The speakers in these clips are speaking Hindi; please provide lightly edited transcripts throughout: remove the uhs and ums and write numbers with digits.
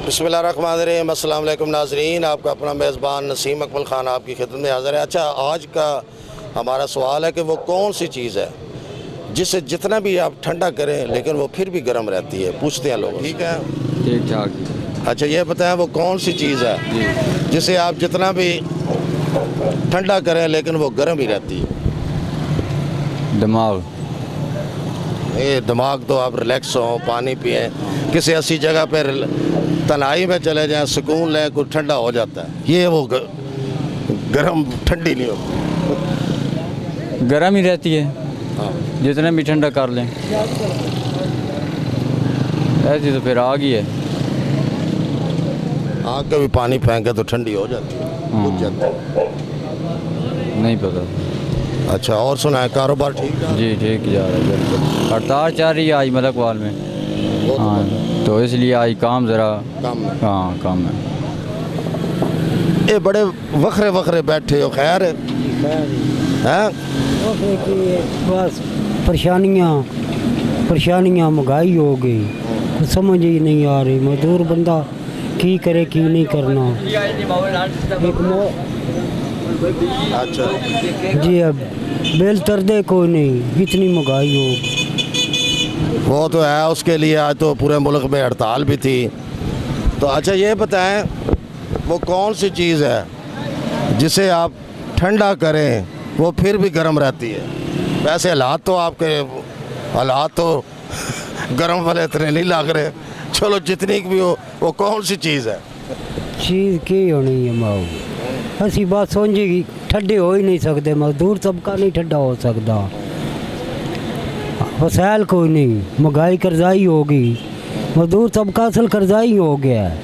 बिस्मिल्लाहिर्रहमानिर्रहीम, अस्सलाम वालेकुम नाज़रीन। आपका अपना मेज़बान नसीम अकमल ख़ान आपकी खिदमत में हाज़िर है। अच्छा, आज का हमारा सवाल है कि वो कौन सी चीज़ है जिसे जितना भी आप ठंडा करें लेकिन वो फिर भी गर्म रहती है। पूछते हैं लोग, ठीक है? ठीक ठाक। अच्छा, ये बताएं वो कौन सी चीज़ है जिसे आप जितना भी ठंडा करें लेकिन वो गर्म ही रहती है? दिमाग। ये दिमाग तो आप रिलैक्स हो, पानी पिए, किसी ऐसी जगह पर तन्हाई में चले जाएं, सुकून लें, कुछ ठंडा हो जाता है। ये वो गर्म ठंडी नहीं होती, गर्म ही रहती है। हाँ। जितना भी ठंडा कर लें। ऐसी तो फिर आग ही है। आग का भी पानी फेंके तो ठंडी हो जाती है, बुझ जाती है। नहीं पता। अच्छा, और सुना है कारोबार ठीक है? जी ठीक जा रहा है, बिल्कुल। हड़ताल चल रही है आज मलकवाल में। वो तो हाँ, तो इसलिए आज काम ज़रा काम है। हाँ काम है। ये बड़े वखरे वखरे बैठे हो, खैर है? बस परेशानियाँ महंगाई हो गई, कुछ समझ ही नहीं आ रही। मजदूर बंदा की करे की नहीं करना। अच्छा जी, अब बेल तर दे कोई नहीं, इतनी महंगाई हो। वो तो है, उसके लिए आज तो पूरे मुल्क में हड़ताल भी थी। तो अच्छा, ये बताएं वो कौन सी चीज़ है जिसे आप ठंडा करें वो फिर भी गर्म रहती है? वैसे हालात तो आपके हालात तो गर्म वाले इतने नहीं लग रहे। चलो, जितनी भी हो, वो कौन सी चीज़ है? चीज़ की होनी है माऊ, ऐसी बात समझी, ठंडे हो ही नहीं सकते। मजदूर सबका नहीं ठंडा हो सकता। वसाइल कोई नहीं, महंगाई कर्जाई होगी, मजदूर सबका असल कर्जाई हो गया है।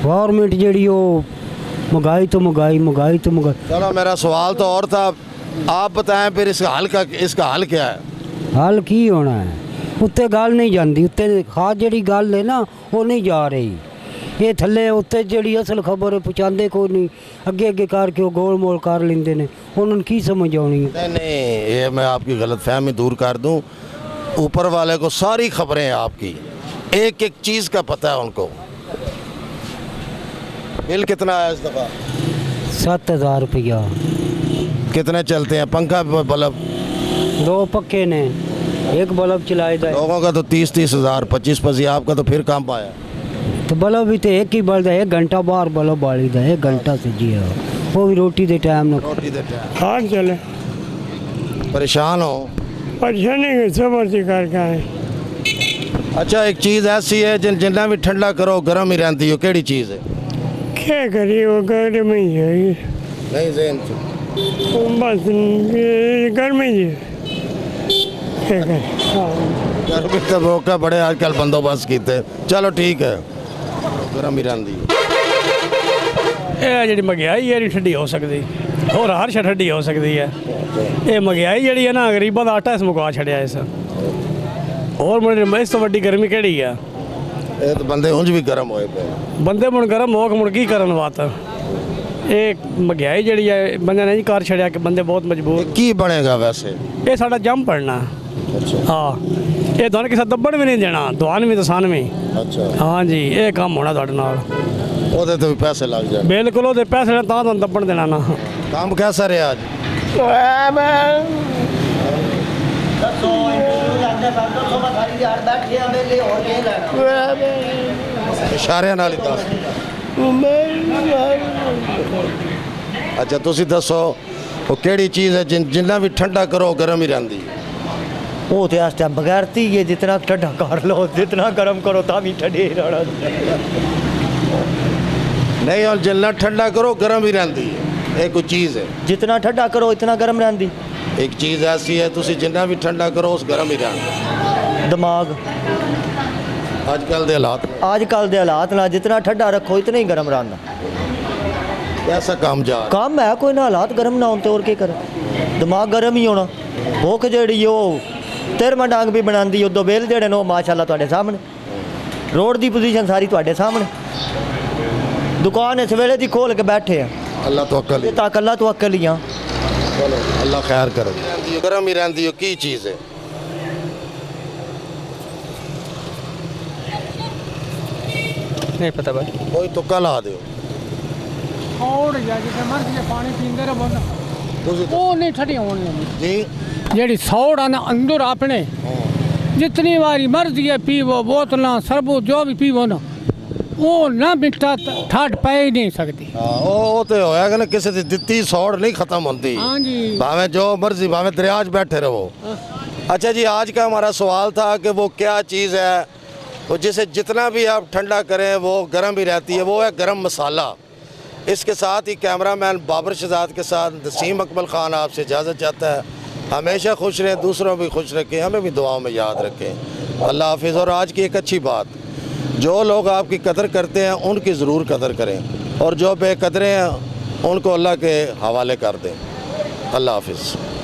गवर्नमेंट जड़ी हो, महंगाई तो महंगाई। चलो, मेरा सवाल तो और था, आप बताएं फिर इसका हल क्या है? हल की होना है, उत्ते गल नहीं जाती, उत्ते खास जड़ी गल है ना वो नहीं जा रही। ये थले उत्ते जड़ी असल खबर पहुँचाते कोई नहीं, अगे अगे करके वो गोल मोल कर लेंदे ने, उन्होंने की समझ आनी है? नहीं, ये मैं आपकी गलतफहमी दूर कर दूं। ऊपर वाले को सारी खबरें हैं आपकी, एक एक चीज़ का पता है उनको। बिल कितना है इस दफ़ा? 7,000 रुपया। कितने चलते हैं पंखा बल्ब? 2 पक्के ने, एक बल्ब चलाए था। लोगों का तो 30-30 हज़ार, 25-25। आपका तो फिर काम पाया। तो बल्ब भी तो एक ही बल्ब है, 1 घंटा बाहर बल्ब बाली था, 1 घंटा से जी है, वो भी रोटी दे टाइम ना। रोटी देते हैं। हाँ चले, परेशान हो? परेशानी के सबर से करके आए। अच्छा, एक चीज़ ऐसी है जितना भी ठंडा करो गर्म ही रहती हो, केड़ी चीज़ है? क्या करिए, वो गर्म ही है। नहीं ज़हन से। बस ये गर्म ही है। क्या करें? हाँ, गर्मी तो मौका बड़े आजकल बंदोबस्त कीते। चलो ठीक है, गर्म ही रहती। ਇਹ ਜਿਹੜੀ ਮਹਿੰਗਾਈ ਹੈ ਨਹੀਂ ਠੰਡੀ ਹੋ ਸਕਦੀ, ਹੋਰ ਹਰ ਸ਼ੈ ਠੰਡੀ ਹੋ ਸਕਦੀ ਹੈ। ਇਹ ਮਹਿੰਗਾਈ ਜਿਹੜੀ ਹੈ ਨਾ, ਗਰੀਬਾਂ ਦਾ ਆਟਾ ਇਸ ਮੁਕਾ ਛੱਡਿਆ ਇਸ। ਹੋਰ ਮੁੰਡੇ ਇਸ ਤੋਂ ਵੱਡੀ ਗਰਮੀ ਕਿਹੜੀ ਆ? ਇਹ ਤਾਂ ਬੰਦੇ ਉਂਝ ਵੀ ਗਰਮ ਹੋਏ ਪਏ। ਬੰਦੇ ਮੁੜ ਗਰਮ ਹੋ ਕੇ ਮੁੜ ਕੀ ਕਰਨ ਬਾਤ? ਇਹ ਮਹਿੰਗਾਈ ਜਿਹੜੀ ਹੈ ਬੰਦੇ ਨੇ ਜੀ ਕਰ ਛੱਡਿਆ ਕਿ ਬੰਦੇ ਬਹੁਤ ਮਜਬੂਰ। ਕੀ ਬਣੇਗਾ ਵੈਸੇ? ਇਹ ਸਾਡਾ ਜੰਮ ਪੜਨਾ। ਅੱਛਾ ਹਾਂ, ਇਹ ਤੁਹਾਨੂੰ ਕਿਸੇ ਦੱਬਣ ਵੀ ਨਹੀਂ ਦੇਣਾ, ਦਵਾਨ ਵੀ ਦਸਾਨ ਵੀ। ਅੱਛਾ, ਹਾਂ ਜੀ, ਇਹ ਕੰਮ ਹੋਣਾ ਤੁਹਾਡੇ ਨਾਲ। ਉਹਦੇ ਤੇ ਵੀ ਪੈਸੇ ਲੱਗ ਜਾਣ। ਬਿਲਕੁਲ, ਉਹਦੇ ਪੈਸੇ ਨਾਲ ਤਾਂ ਤੁਹਾਨੂੰ ਦੱਬਣ ਦੇਣਾ ਨਾ। ਕੰਮ कैसा ਰਿਹਾ ਅੱਜ? ਇਸ਼ਾਰਿਆਂ ਨਾਲ ਹੀ ਦੱਸ। ਅੱਛਾ, ਤੁਸੀਂ ਦੱਸੋ ਉਹ ਕਿਹੜੀ ਚੀਜ਼ ਹੈ ਜਿੰਨਾ ਵੀ ਠੰਡਾ ਕਰੋ ਗਰਮ ਹੀ ਰਹਿੰਦੀ? वो तो आज टाइम बगैरती है, जितना ठंडा कर लो, जितना गर्म करो तामी ठंडे ही रहना। नहीं, और जितना ठंडा करो गर्म ही रहती है, ये कोई चीज़ है। जितना ठंडा करो इतना गर्म रहती। एक चीज़ ऐसी है तुसी जितना भी ठंडा करो उस गर्म ही रहना। दिमाग। आजकल दे हालात आजकल के हालात ना, जितना ठंडा रखो इतना ही गर्म रहना। ऐसा काम जा काम है कोई ना, हालात गर्म ना होते और क्या करे, दिमाग गर्म ही होना। भुख जी वो 13वां डांग भी बनाती, उदो बिल जोड़े नो माशाअल्लाह तुहाडे सामने, रोड की पोजीशन सारी तुहाडे सामने, दुकान इस वेले दी खोल के बैठे हैं। अल्लाह तो अकल ही। तक अल्लाह तो अकल ही हाँ। चलो, अल्लाह खैर करे। गर्म ही रहती हो, की चीज़ है? नहीं पता भाई। कोई तुक्का ला दो ਔੜ ਜਾ ਜਿੱਥੇ ਮਰਜ਼ੀ ਪਾਣੀ ਪੀਂਦੇ ਰਹੋ ਨਾ ਤੁਸੀਂ ਉਹ ਨਹੀਂ ਠੱਡੀ ਹੋਣੀ जी ਜਿਹੜੀ ਸੌੜ ਆ ਨਾ ਅੰਦਰ ਆਪਣੇ ਜਿਤਨੀ ਵਾਰੀ ਮਰਜ਼ੀ ਹੈ ਪੀਵੋ ਬੋਤਲਾਂ ਸਰਬੋ ਜੋ ਵੀ ਪੀਵੋ ਨਾ ਉਹ ਨਾ ਮਿੱਠਾ ਠਾਠ ਪੈ ਹੀ ਨਹੀਂ ਸਕਦੀ हाँ वो तो होया कि ना किसी की दित्ती सौड़ नहीं खत्म होती ਹਾਂਜੀ भावे जो मर्जी भावे दरिया च बैठे रहो। अच्छा जी, आज का हमारा सवाल था कि वो क्या चीज़ है तो जिसे जितना भी आप ठंडा करें वो गर्म ही रहती है, वो है गरम मसाला। इसके साथ ही कैमरामैन बाबर शहजाद के साथ नसीम अकमल ख़ान आपसे इजाज़त चाहता है। हमेशा खुश रहें, दूसरों भी खुश रखें, हमें भी दुआओं में याद रखें। अल्लाह हाफिज़। और आज की एक अच्छी बात, जो लोग आपकी कदर करते हैं उनकी ज़रूर कदर करें और जो बेकदरे हैं उनको अल्लाह के हवाले कर दें। अल्लाह हाफिज़।